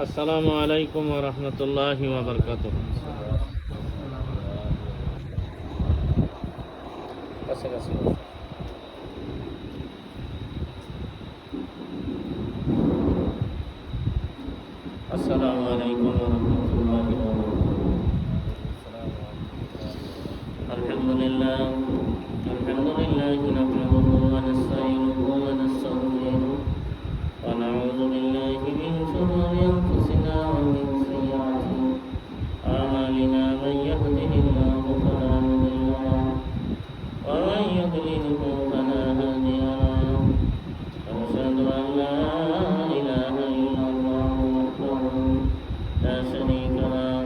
আসসালামু আলাইকুম ওয়া রাহমাতুল্লাহি ওয়া বারাকাতুহু। আসসালামু আলাইকুম ওয়া রাহমাতুল্লাহি ওয়া বারাকাতুহু। আলহামদুলিল্লাহ নাহমাদুহু ওয়া নাস্তাঈনুহু ওয়া নাস্তাগফিরুহ ওয়া নাউযু বিল্লাহি মিন শুরুরি আনফুসিনা ওয়া মিন সাইয়্যাতি আ'মালিনা মান ইয়াহদিহিল্লাহু ফালা মুদিল্লা লাহু ওয়া মান يضلله فلا هادي له وأشهد أن لا إله إلا الله وحده لا شريك له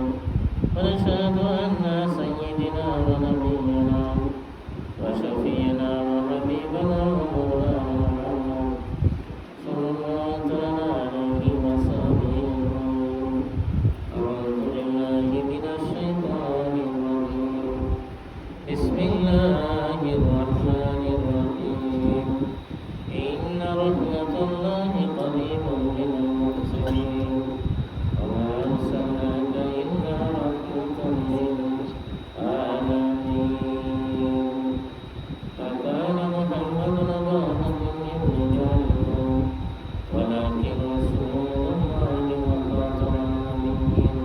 ونشهد أن سيدنا ونبينا وشفينا وحبيبنا ومولانا محمد صلى الله تعالى عليه وصحبه أجمعين. أعوذ بالله من الشيطان الرجيم. بسم الله الرحمن الرحيم. إن رحمة الله قريب من المحسنين وما أرسلناك إلا رحمة للعالمين. فكان محمد أبا أحد من رجالكم ولكن رسول الله وخاتم النبيين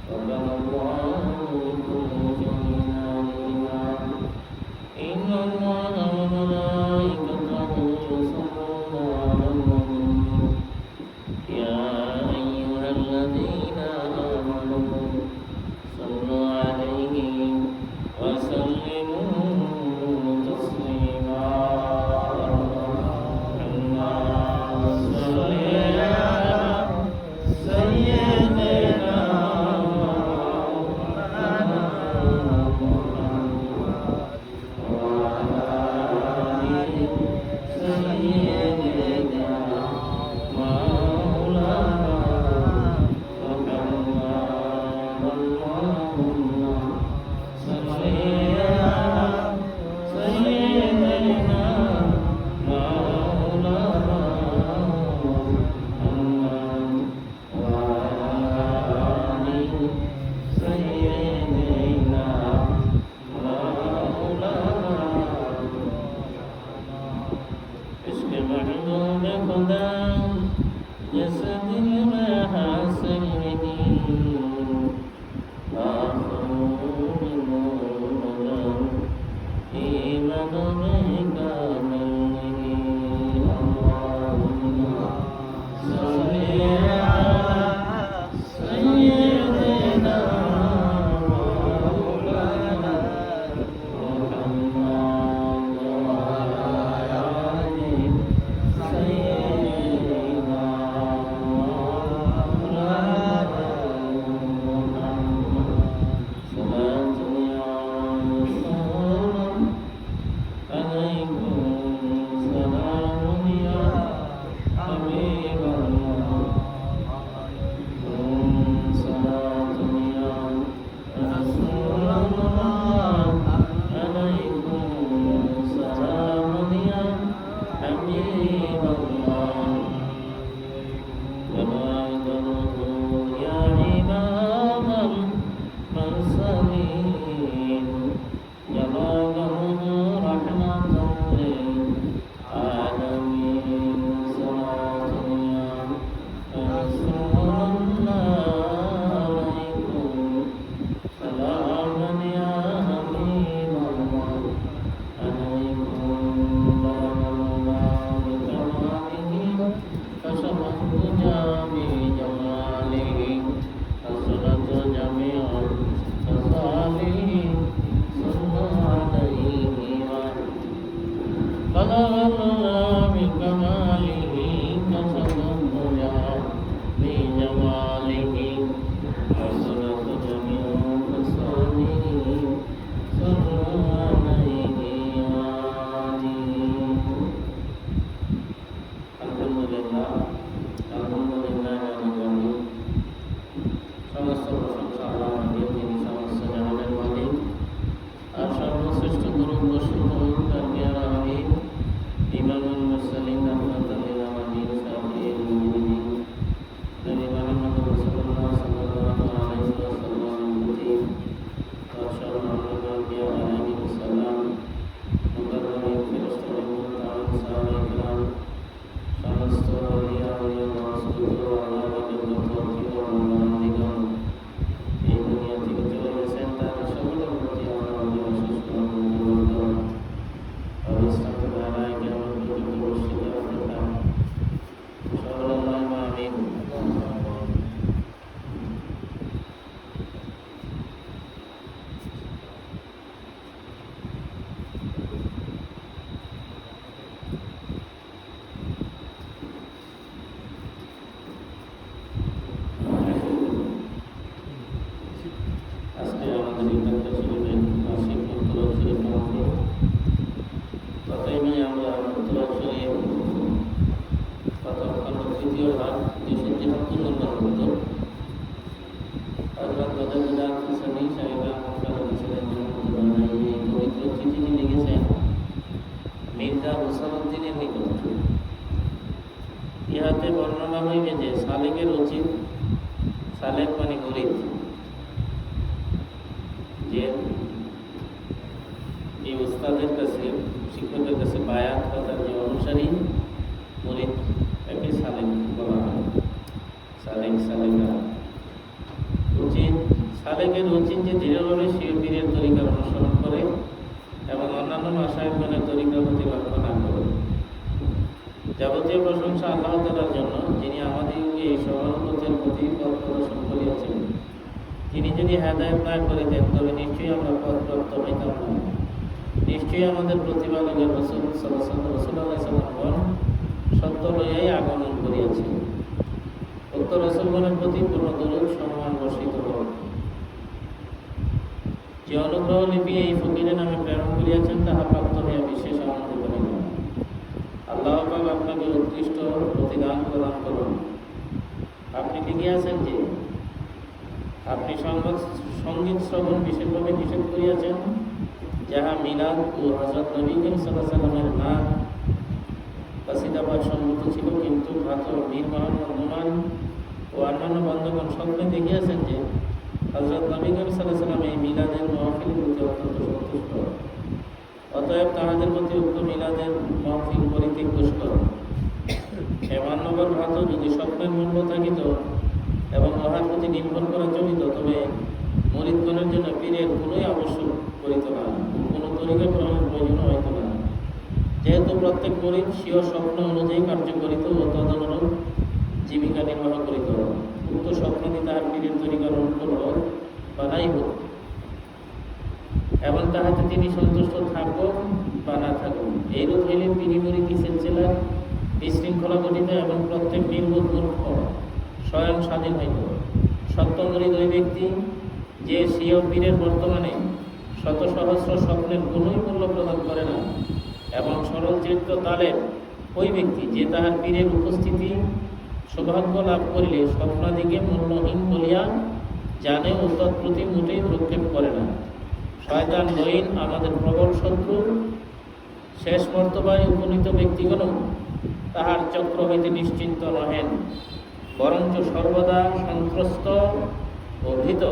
وكان الله بكل شيء عليما. إن الله وملائكته يصلون على النبي يا أيها الذين آمنوا صلوا عليه وسلموا تسليما. اللهم صل على سيدنا مولانا وعلى آل سيدنا مولانا محمد. اللهم صل على سيدنا مولانا محمد আজকে আমাদের ইন্টারটা শরীফের মাসিক উত্তর শরীফ মন্ত্র তথায় আমরা উত্তর শরীফ প্রথম খণ্ড তৃতীয় ভাগ 273 নম্বর উত্তর হযরত বদরুদ্দান হুসাইনি সাহেব রহমাতুল্লাহ ছিলেন এই পবিত্র চিঠিটি লিখেছেন মির্জা হুসাইনুদ্দিনের নিকট। ইহাতে বর্ণনা হইবে যে সালেকের উচিত, সালেক মানে মুরিদ, যে এই উস্তাদের কাছে শিক্ষকের কাছে বায়াত বা তার যে অনুসারী মুরিদ তাকে সালেক বলা হয়। সালেক সালেকা উচিত, সালেকের উচিত যে দৃঢ়ভাবে শির পীরের তরিকার অনুসরণ করে এবং অন্যান্য মাশায়েখগণের তরিকার প্রতি লক্ষ্য না করে। যাবতীয় প্রশংসা আল্লাহ তাআলার জন্য, যিনি আমাদেরকে এই সমানুপতের প্রতি পথ প্রদর্শন করিয়াছেন। তিনি যদি হেদায়েত না করিতেন তবে নিশ্চয়ই আমরা পথপ্রাপ্ত হইতাম না। নিশ্চয়ই আমাদের প্রতিপালকের রাসূল সাল্লাল্লাহু আলাইহি ওয়াসাল্লাম সত্য লইয়াই আগমন করিয়াছেন। উক্ত রাসূলগণের প্রতি পূর্ণ দরুদ সম্মান বর্ষিত হোক। যে অনুগ্রহ লিপি এই ফকিরের নামে প্রেরণ করিয়াছেন তাহা প্রাপ্ত হইয়া বিশেষ আনন্দ করিল। আল্লাহ পাক আপনাকে উৎকৃষ্ট প্রতিদান প্রদান করুন। আপনি লিখিয়াছেন যে আপনি সঙ্গীত শ্রবণ বিশেষভাবে নিষেধ করিয়াছেন, যাহা মিলাদ ও হযরত নবী করিম সাল্লাল্লাহু আলাইহি ওয়াসাল্লামের নাম কাসিদাবাদ সম্মত ছিল। কিন্তু ভ্রাত মীর মোহাম্মদ নোমান ও অন্যান্য বন্ধুগণ স্বপ্নে দেখিয়াছেন যে হযরত নবী করিম সাল্লাল্লাহু আলাইহি ওয়াসাল্লাম এই মিলাদের মাহফিলের প্রতি অত্যন্ত সন্তুষ্ট। অতএব তাহাদের প্রতি উক্ত মিলাদের মাহফিল পরিত্যাগ দুষ্কর। হে মান্যবর ভ্রাত, যদি স্বপ্নের মূল্য থাকিত এবং উহার প্রতি নির্ভর করা চলিত তবে মুরিদগণের জন্য পীরের কোনোই আবশ্যক করিত না, কোনো তরিকা গ্রহণের প্রয়োজন হইত না। যেহেতু প্রত্যেক মুরিদ স্বীয় স্বপ্ন অনুযায়ী কার্য করিত ও তদনুরূপ জীবিকা নির্বাহ করিত, উক্ত স্বপ্নটি তাহার পীরের তরিকার অনুকূল হোক বা নাই হোক, এবং তাহাতে তিনি সন্তুষ্ট থাকুক বা না থাকুক। এইরূপ হইলে পীরি মুরিদি সিলসিলা বিশৃঙ্খলা ঘটিত এবং প্রত্যেক নির্বোধ মূর্খ স্বয়ং স্বাধীন হইত। সত্য মুরিদ ওই ব্যক্তি যে স্বীয় পীরের বর্তমানে শত সহস্র স্বপ্নের কোনোই মূল্য প্রদান করে না, এবং সরল চিত্ত তালের ওই ব্যক্তি যে তাহার পীরের উপস্থিতি সৌভাগ্য লাভ করিলে স্বপ্নাদিকে মূল্যহীন বলিয়া জানে ও তৎপ্রতি মোটেই প্রক্ষেপ করে না। শয়তান লইন আমাদের প্রবল শত্রু। শেষ মর্তবায় উপনীত ব্যক্তিগণ তাহার চক্র হইতে নিশ্চিন্ত নহেন, বরঞ্চ সর্বদা সন্ত্রস্ত ও ভীত।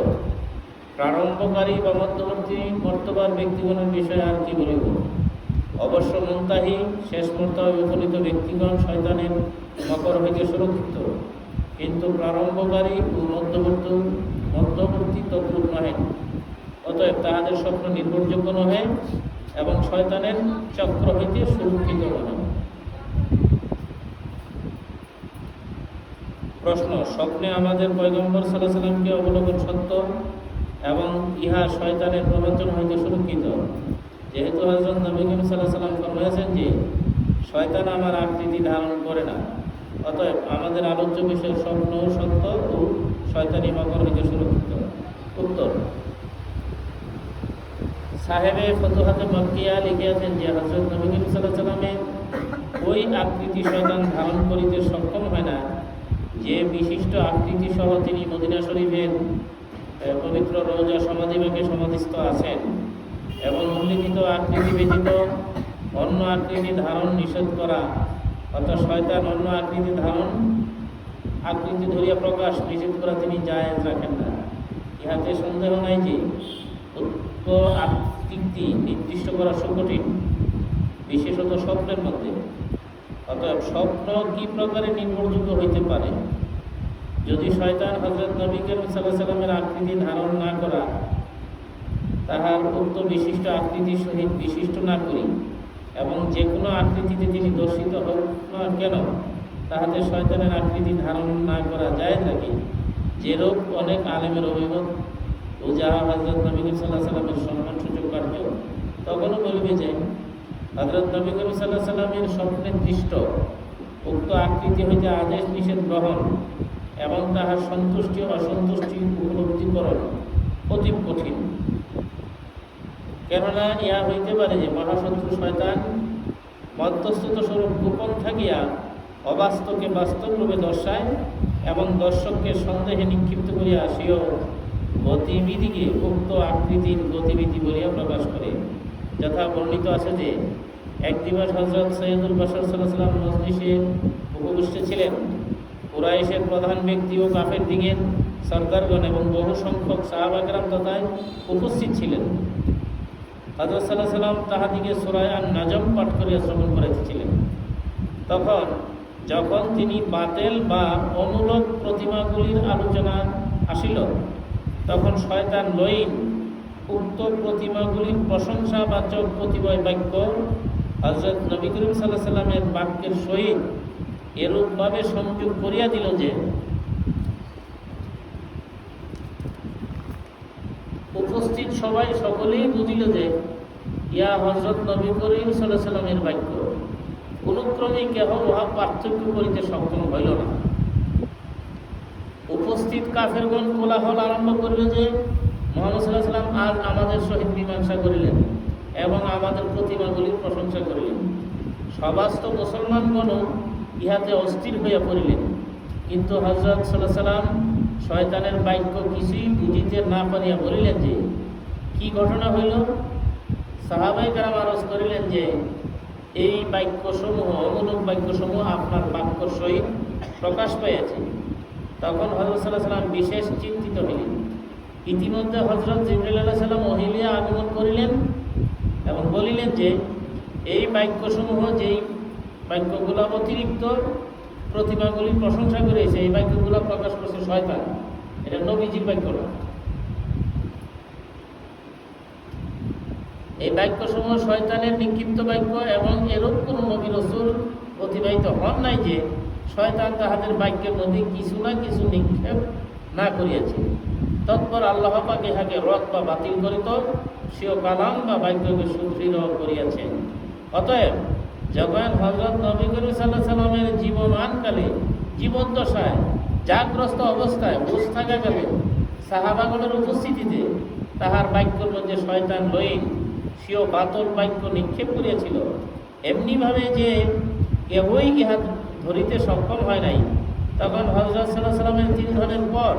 প্রারম্ভকারী বা মধ্যবর্তী মর্তবার ব্যক্তিগণের বিষয়ে আর কি বলিব। অবশ্য মুনতাহি শেষ মর্তবায় উপনীত ব্যক্তিগণ শয়তানের মকর হইতে সুরক্ষিত, কিন্তু প্রারম্ভকারী ও মধ্যবর্তী তদ্রূপ নহেন। অতএব তাহাদের স্বপ্ন নির্ভরযোগ্য নহে এবং শয়তানের চক্র হইতে সুরক্ষিত নহে। প্রশ্ন: স্বপ্নে আমাদের পয়গম্বর সাল্লাল্লাহু আলাইহি ওয়াসাল্লামকে অবলোকন সত্য এবং ইহা শয়তানের প্রবঞ্চনা হইতে সুরক্ষিত। যেহেতু হযরত নবী করিম সাল্লাল্লাহু আলাইহি ওয়াসাল্লাম ফরমাইয়াছেন যে শয়তান আমার আকৃতি ধারণ করে না, অতএব আমাদের আলোচ্য বিষয় স্বপ্ন সত্য ও শয়তানি মকর হইতে সুরক্ষিত। উত্তর: সাহেবে ফতুহাতে মক্কিয়া লিখিয়াছেন যে হযরত নবী করিম সাল্লাল্লাহু আলাইহি ওয়াসাল্লামের ওই আকৃতি শয়তান ধারণ করিতে সক্ষম হয় না যে বিশিষ্ট আকৃতি সহ তিনি মদিনা শরীফের পবিত্র রওজা সমাধিবাগে সমাধিস্থ আছেন, এবং উল্লিখিত আকৃতি ব্যতীত অন্য আকৃতি ধারণ নিষেধ করা, অর্থাৎ শয়তান অন্য আকৃতি ধরিয়া প্রকাশ নিষেধ করা তিনি জায়েজ রাখেন না। ইহাতে সন্দেহ নাই যে উক্ত আকৃতি নির্দিষ্ট করা সুকঠিন, বিশেষত স্বপ্নের মধ্যে। অতএব স্বপ্ন কি প্রকারে নির্ভরযোগ্য হইতে পারে? যদি শয়তান হযরত নবী করিম সাল্লাল্লাহু আলাইহি ওয়াসাল্লামের আকৃতি ধারণ না করা তাহার উক্ত বিশিষ্ট আকৃতির সহিত বিশিষ্ট না করি, এবং যে কোনো আকৃতিতে তিনি দর্শিত হোক না কেন তাহাতে শয়তানের আকৃতি ধারণ না করা যায় নাকি? যেরূপ অনেক আলেমের অভিমত ও যাহা হযরত নবী করিম সাল্লাল্লাহু আলাইহি ওয়াসাল্লামের সম্মান সূচক কার্য, তখনও বলবে যে হযরত নবী করিম সাল্লাল্লাহু আলাইহি ওয়াসাল্লামের স্বপ্নে দৃষ্ট উক্ত আকৃতি হইতে আদেশ নিষেধ গ্রহণ এবং তাহার সন্তুষ্টি অসন্তুষ্টি উপলব্ধিকরণ অতি কঠিন। কেননা ইহা হইতে পারে যে মহাশত্রু শয়তান মধ্যস্থত স্বরূপ গোপন থাকিয়া অবাস্তবকে বাস্তব রূপে দর্শায় এবং দর্শককে সন্দেহে নিক্ষিপ্ত করিয়া স্বীয় গতিবিধিকে উক্ত আকৃতির গতিবিধি বলিয়া প্রকাশ করে। যথা বর্ণিত আছে যে এক দিবস হযরত সৈয়দুল বাশার সাল্লাল্লাহু আলাইহি ওয়াসাল্লাম মজলিসে উপবিষ্ট ছিলেন। কুরাইশের প্রধান ব্যক্তি ও কাফের দিগের সরদারগণ এবং বহু সংখ্যক সাহাবা কেরাম তথা উপস্থিত ছিলেন। হযরত সাল্লাল্লাহু আলাইহি ওয়াসাল্লাম তাহাদিকে সূরা আন-নাজম পাঠ করিয়া শ্রবণ করাইতেছিলেন। যখন তিনি বাতেল বা অনুলোক প্রতিমাগুলির আলোচনা আসিল, তখন শয়তান লইন উক্ত প্রতিমাগুলির প্রশংসাবাচক প্রতিভয় বাক্য হযরত নবী করিম সাল্লাল্লাহু আলাইহি ওয়াসাল্লামের বাক্যের সহিত এরূপভাবে সংযোগ করিয়া দিল যে উপস্থিত সকলেই বুঝিল যে ইয়া হযরত নবী করিম সাল্লাল্লাহু আলাইহি ওয়াসাল্লামের বাক্য। কোনক্রমেই কেহ উহা পার্থক্য করিতে সক্ষম হইল না। উপস্থিত কাফেরগণ কোলাহল আরম্ভ করিল যে মুহাম্মদ সাল্লাল্লাহু আলাইহি ওয়াসাল্লাম আজ আমাদের সহিত মীমাংসা করিলেন এবং আমাদের প্রতিমাগুলির প্রশংসা করিলেন। সবাস্ত মুসলমানগণও ইহাতে অস্থির হইয়া পড়িলেন। কিন্তু হযরত সাল্লাল্লাহু আলাইহি ওয়াসাল্লাম শয়তানের বাক্য কিছুই বুঝিতে না পারিয়া বলিলেন যে কি ঘটনা হইল। সাহাবায়ে কেরাম আরজ করিলেন যে এই বাক্যসমূহ অমূলক বাক্যসমূহ আপনার বাক্যর সহিত প্রকাশ পাইয়াছে। তখন হযরত সাল্লাল্লাহু আলাইহি ওয়াসাল্লাম বিশেষ চিন্তিত হইলেন। ইতিমধ্যে হযরত জিবরাইল আলাইহিস সালাম ওহিলিয়া আগমন করিলেন এবং বলিলেন যে এই বাক্যসমূহ যেই বাক্যগুলো অতিরিক্ত প্রতিমাগুলির প্রশংসা করেছে, এই বাক্যগুলো প্রকাশ করছে শয়তান, এটা নবীজির বাক্য না। এই বাক্যসমূহ শয়তানের নিক্ষিপ্ত বাক্য এবং এরূপ কোনো নবী রাসূল অতিবাহিত হন নাই যে শয়তান তাহাদের বাক্যের মধ্যে কিছু না কিছু নিক্ষেপ না করিয়াছে। তৎপর আল্লাহ পাক ইহাকে রদ বা বাতিল করিত স্বীয় কালাম বা বাক্যকে সুদৃঢ় করিয়াছেন। অতএব যখন হযরত নবী করিম সাল্লাল্লাহু আলাইহি ওয়াসাল্লামের জীবমানকালে জীবদ্দশায় জাগ্রস্ত অবস্থায় বুঝ থাকাকালে সাহাবাগণের উপস্থিতিতে তাহার বাক্যের মধ্যে শয়তান লইন স্বীয় বাতল বাক্য নিক্ষেপ করিয়াছিল, এমনিভাবে যে কেহই ইহা ধরিতে সক্ষম হয় নাই, তখন হযরত সাল্লাল্লাহু আলাইহি ওয়াসাল্লামের 3 ধরনের পর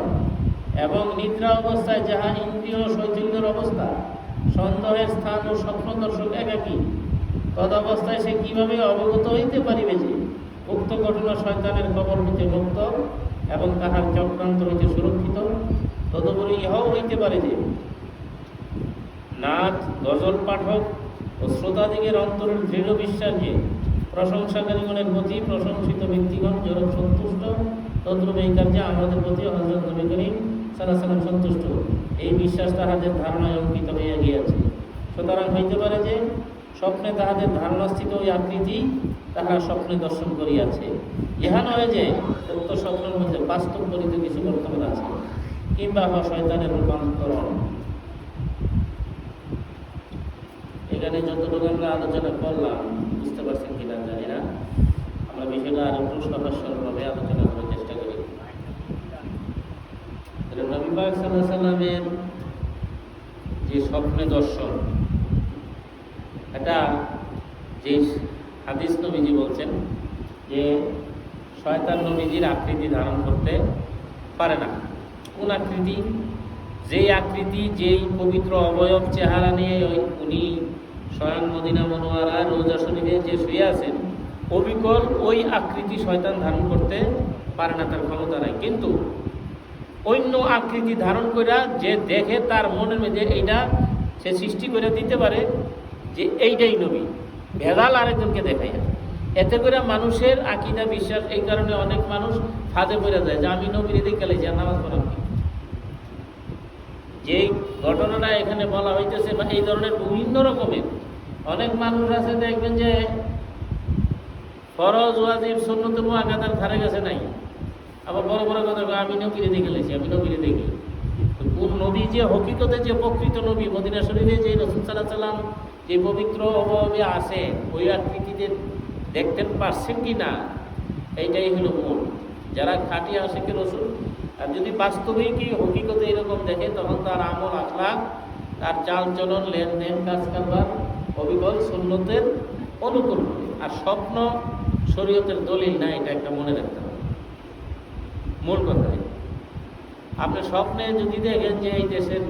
এবং নিদ্রা অবস্থায় যাহা ইন্দ্রিয় শৈথিল্যের অবস্থা, সন্দেহের স্থান ও স্বপ্ন দর্শক একাকী, তদবস্থায় সে কিভাবে অবগত হইতে পারিবে যে উক্ত ঘটনা শয়তানের কবল হইতে মুক্ত এবং তাহার চক্রান্ত হইতে সুরক্ষিত। তদুপরি ইহাও হইতে পারে যে নাচ গজল পাঠক ও শ্রোতাদিগের অন্তরের দৃঢ় বিশ্বাস যে প্রশংসাকারীগণের প্রতি প্রশংসিত ব্যক্তিগণ যেরূপ সন্তুষ্ট, তদ্রূপ এই কার্যে আমাদের প্রতি হযরত নবী করিম সাল্লাল্লাহু আলাইহি ওয়াসাল্লাম সন্তুষ্ট, এই বিশ্বাস তাহাদের ধারণায় অঙ্কিত হইয়া গিয়াছে। সুতরাং হইতে পারে যে স্বপ্নে তাহাদের ধারণাস্থিত ওই আকৃতি তাহারা স্বপ্নে দর্শন করিয়াছে। ইহা নয় যে উক্ত স্বপ্নের মধ্যে বাস্তব পরিত কিছু বর্তমান আছে কিংবা শয়তানের রূপান্তরণ। এখানে যতটুকু আমরা আলোচনা করলাম বুঝতে পারছেন কিনা জানি না, আমরা বিষয়টা আর একটু সহজ-সরলভাবে আলোচনা করার চেষ্টা করি। নবী পাক সাল্লাল্লাহু আলাইহি ওয়াসাল্লামের যে স্বপ্নে দর্শন, এটা যে হাদিস নবীজি বলছেন যে শয়তান নবীজির আকৃতি ধারণ করতে পারে না। কোন আকৃতি? যেই আকৃতি, যেই পবিত্র অবয়ব চেহারা নিয়ে উনি স্বয়ং মদিনা মুনওয়ারা রোজা শরীফে যে শুয়ে আছেন, অবিকল ওই আকৃতি শয়তান ধারণ করতে পারে না, তার ক্ষমতা নাই। কিন্তু অন্য আকৃতি ধারণ করে যে দেখে তার মনের মধ্যে এইটা সে সৃষ্টি করে দিতে পারে যে এইটাই নবী, ভেদাল আরেকজনকে দেখাই। এতে করে মানুষের আকীদা বিশ্বাস, এই কারণে অনেক মানুষ ফাঁদে পড়ে যায় যে আমি নবীর দেখে যা নামাজ পড়াম। যেই ঘটনাটা এখানে বলা হইতেছে বা এই ধরনের বিভিন্ন রকমের অনেক মানুষ আছে, দেখবেন যে ফরজ ওয়াজিব সুন্নতুল মুআক্কাদার ধারে গেছে নাই। আবার বড় বড় কথা কয়, আমি নবীরে দেখে লেছি, আমি নবীরে দেখি। তো কোন নবী যে হকিকতে যে প্রকৃত নবী, মদিনা শরীফে যে রাসূল সাল্লাল্লাহু আলাইহি সাল্লাম যে পবিত্র অভাবে আসে, ওই আকৃতিতে দেখতে পারছেন কি না, এইটাই হলো মূল। যারা খাঁটি আশিকে রাসূল, আর যদি বাস্তবেই কি হকিকতে এরকম দেখে, তখন তার আমল আখলাক, তার চাল চলন, লেনদেন, কাজ কারবার অবিকল সুন্নতের অনুকূল হবে। আর স্বপ্ন শরীয়তের দলিল না, এটা একটা মনে রাখতে হবে, মূল কথা। আপনি স্বপ্নে যদি দেখেন যে এই দেশের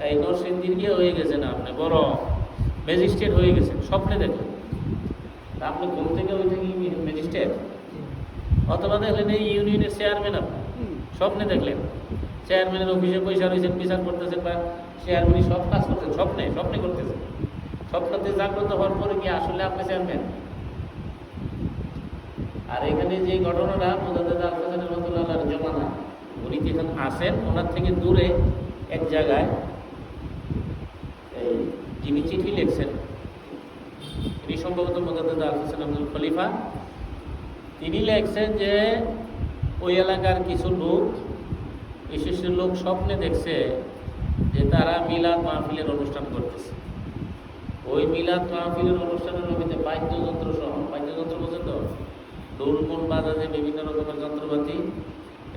এই নরসিংদীর গিয়ে হয়ে গেছে না, আপনি বড় ম্যাজিস্ট্রেট হয়ে গেছেন, স্বপ্নে দেখলেন, তা আপনি ঘুম থেকে ওইটা কি ম্যাজিস্ট্রেট? অথবা দেখলেন এই ইউনিয়নের চেয়ারম্যান, আপনি স্বপ্নে দেখলেন চেয়ারম্যানের অফিসে পয়সা রয়েছেন, বিচার করতেছেন, বা চেয়ারম্যানই সব কাজ করতেছেন, স্বপ্নে স্বপ্নে করতেছেন। স্বপ্নতে জাগ্রত হওয়ার পরে কি আসলে আপনি চেয়ারম্যান? আর এখানে যে ঘটনাটা মুজাদ্দেদ আল-কাসেমি রাহমাতুল্লাহ আলাইহির জমানা, উনি যেখানে আসেন ওনার থেকে দূরে এক জায়গায় এই যিনি চিঠি লিখছেন, তিনি সম্ভবত মুজাদ্দেদ আল-কাসেমি আব্দুল খলিফা, তিনি লিখছেন যে ওই এলাকার কিছু লোক, বিশিষ্ট লোক স্বপ্নে দেখছে যে তারা মিলাদ মাহফিলের অনুষ্ঠান করতেছে। ওই মিলাদ মাহফিলের অনুষ্ঠানের নবীতে বাদ্যযন্ত্র সহ, বাদ্যযন্ত্র বোঝেন তো, ঢোল বাজাতে বিভিন্ন রকমের যন্ত্রপাতি,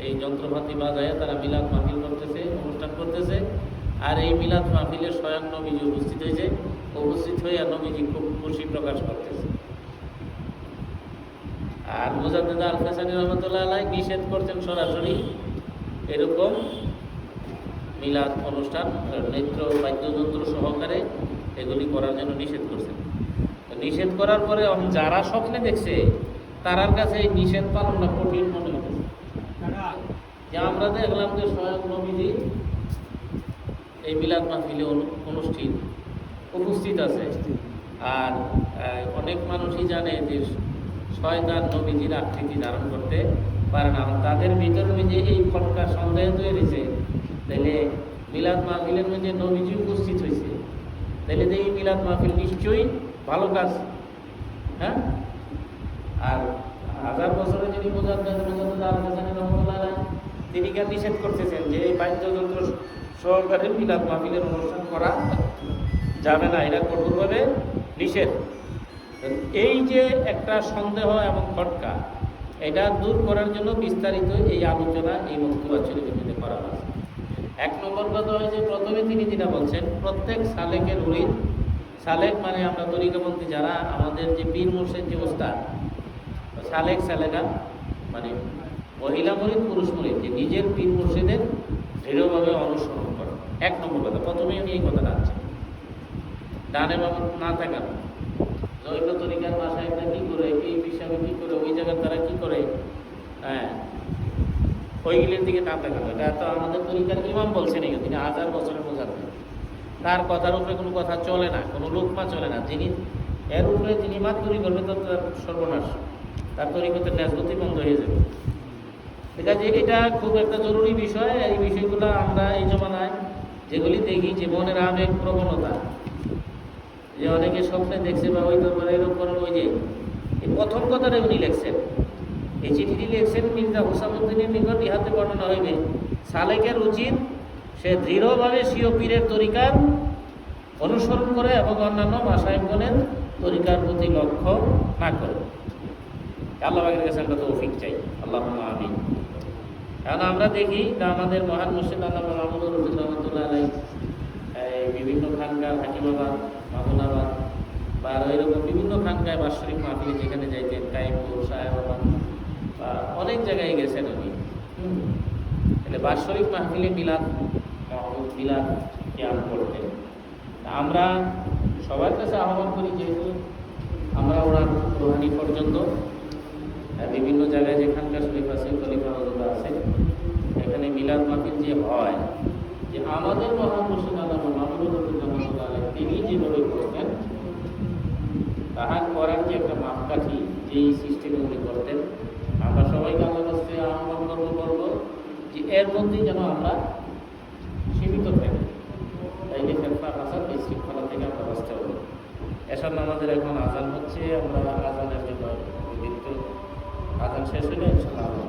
এই যন্ত্রপাতি বাজায় তারা মিলাদ মাহফিল করতেছে, অনুষ্ঠান করতেছে। আর এই মিলাদ মাহফিলে স্বয়ং নবীজি উপস্থিত হয়েছে, উপস্থিত হয়ে নবীজি খুব খুশি প্রকাশ করতেছে। আর মুজাদ্দেদ আল-কাসেমি রাহমাতুল্লাহ আলাইহি নিষেধ করতেন সরাসরি এরকম মিলাদ অনুষ্ঠান নৃত্য বাদ্যযন্ত্র সহকারে এগুলি করার জন্য নিষেধ করছেন। নিষেধ করার পরে যারা স্বপ্নে দেখছে তারার কাছে এই নিষেধ পালনটা কঠিন মনে হতেছে। যে আমরা দেখলাম যে স্বয়ং নবীজি এই মিলাদ মাহফিলে উপস্থিত আছে, আর অনেক মানুষই জানে যে শয়তান নবীজির আকৃতি ধারণ করতে পারে না। তাদের ভিতর যে এই ফটকা সন্দেহ তৈরি হয়েছে, তাহলে মিলাদ মাহফিলের মধ্যে নবীজি উপস্থিত হয়েছে, তাহলে এই মিলাদ মাহফিল নিশ্চয়ই ভালো কাজ। হ্যাঁ, আর 1000 বছরে যিনি মুজাদ্দেদ আল-কাসেমি রাহমাতুল্লাহ আলাইহি, তিনি কেন নিষেধ করতেছেন যে এই বাদ্যযন্ত্র সহকারে মিলাদ মাহফিলের অনুষ্ঠান করা যাবে না, এটা কঠোরভাবে নিষেধ। এই যে একটা সন্দেহ এবং খটকা, এটা দূর করার জন্য বিস্তারিত এই আলোচনা এই মক্তবা শরীফে করা হয়েছে। 1 নম্বর কথা হয়েছে, প্রথমে তিনি যেটা বলছেন, প্রত্যেক সালেকের উরিদ, সালেক মানে আমরা তরিকাপন্থী যারা, আমাদের যে পীর মুর্শিদ যে ওস্তাদ, সালেক সালেকা মানে মহিলা মুরিদ পুরুষ মুরিদ, যে নিজের পীর মুর্শিদের দৃঢ়ভাবে অনুসরণ করে। 1 নম্বর কথা, প্রথমেই উনি এই কথাটা আনছেন। ডানে বাবা না থাকার জৈন তরিকার ভাষায় কী করে, এই হিসাবে কী করে, ওই জায়গার তারা কী করে, হ্যাঁ, ওইগুলির দিকে না তাকানো। এটা তো আমাদের তরিকার ইমাম বলছেন, এই তিনি 1000 বছরের বোঝাতে, তার কথার উপরে কোনো কথা চলে না, কোনো লোকমা চলে না। যিনি এর উপরে যিনি মাতুরি করবে তো তার সর্বনাশ, তার তরিকতের ন্যাসগতি বন্ধ হয়ে যাবে। ঠিক আছে, এটা খুব একটা জরুরি বিষয়। এই বিষয়গুলো আমরা এই জমানায় যেগুলি দেখি, যে মনের আবেগ প্রবণতা, যে অনেকে স্বপ্নে দেখছে বা ওই দরবারে এরকম, ওই যে এই প্রথম কথাটা উনি লিখছেন, এই চিঠিটি লিখছেন মির্জা হুসামুদ্দিনের নিকট, ইহাতে বর্ণনা হইবে সালেকের উচিত সে দৃঢ়ভাবে স্বীয় পীরের তরিকার অনুসরণ করে এবং অন্যান্য মাশায়েখগণের তরিকার প্রতি লক্ষ্য না করে। আল্লাহ পাকের কাছে আমরা তৌফিক চাই, আল্লাহুম্মা আমিন। কারণ আমরা দেখি আমাদের মহান মুর্শিদ আল্লামা মাহমুদুর রশিদ রহমতুল্লাহ আলাইহি বিভিন্ন খানকার, হাকিমাবাদ, মামুনাবাদ বা এরকম বিভিন্ন খানকায় বাৎসরিক মাহফিলে যেখানে যাইতেন, টাইমপুর, সাহেবাবাদ বা অনেক জায়গায় গেছেন উনি। তাহলে বাৎসরিক মাহফিলে মিলাদ জ্ঞান করতেন। আমরা সবার কাছে আহ্বান করি, যেহেতু আমরা ওনার রোহানি পর্যন্ত বিভিন্ন জায়গায় যেখানকার শরীফ আছে, খলিফা হযরত আছে, এখানে মিলাদ মাহফিল যে হয়, যে আমাদের মহান মুর্শিদ আল্লামা মাহমুদুর রশিদ রহমাতুল্লাহ আলাইহি তিনি যেভাবে করতেন, তাহার করার যে একটা মাপকাঠি, যেই সিস্টেমে উনি করতেন, আমরা সবাইকে আল্লাহর কাছে আহ্বান করব যে এর মধ্যেই যেন আমরা সীমিত থাকি। তাই যে ফেরফা হাসান, এই শৃঙ্খলা থেকে আমরা বাঁচতে হবে। এসব আমাদের এখন আজান হচ্ছে, আমরা আজানের জন্য আজান শেষ হলে ইনশাআল্লাহ